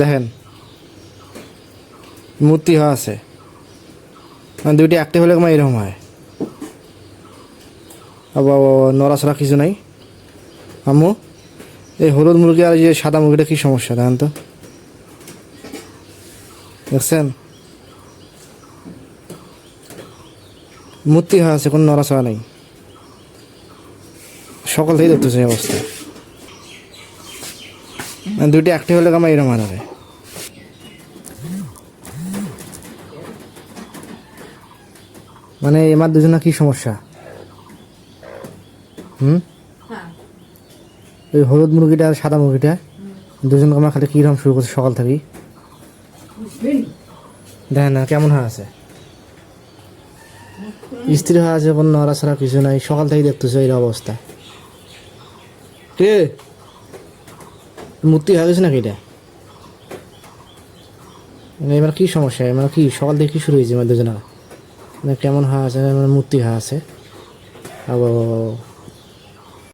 দেখেন মূর্তি হওয়া আছে, মানে দুইটি অ্যাক্টিভ হলে আমার এরকম হয়। আবার নড়াচড়া কিছু নাই। আম্মু এই হলুদ মুরগি আর এই যে সাদা মুরগিটা কী সমস্যা দেখেন তো, দেখছেন মূর্তি হওয়া আছে, কোনো নড়াচড়া নেই। সকাল থেকে দেখতেছে এই অবস্থা, মানে দুইটি অ্যাক্টিভ হলে আমার এরকম হয়। মানে এমার দুজনের কি সমস্যা? ওই হলুদ মুরগিটা আর সাদা মুরগিটা দুজন আমার খালি কীরকম শুরু করছে সকাল থেকেই। দেখেন না কেমন হয়ে আছে, স্থির হয়ে আছে, কোনো নড়াচড়া কিছু নাই। সকাল থেকেই দেখতেছে এই অবস্থা। কে মূর্তি হয়ে গেছে নাকি এটা? এবার কী সমস্যা? এবার কি সকাল থেকে কী শুরু হয়েছে আমার দুজনের? মানে কেমন হয়ে আছে, মানে মূর্তি হয়ে আছে। আবার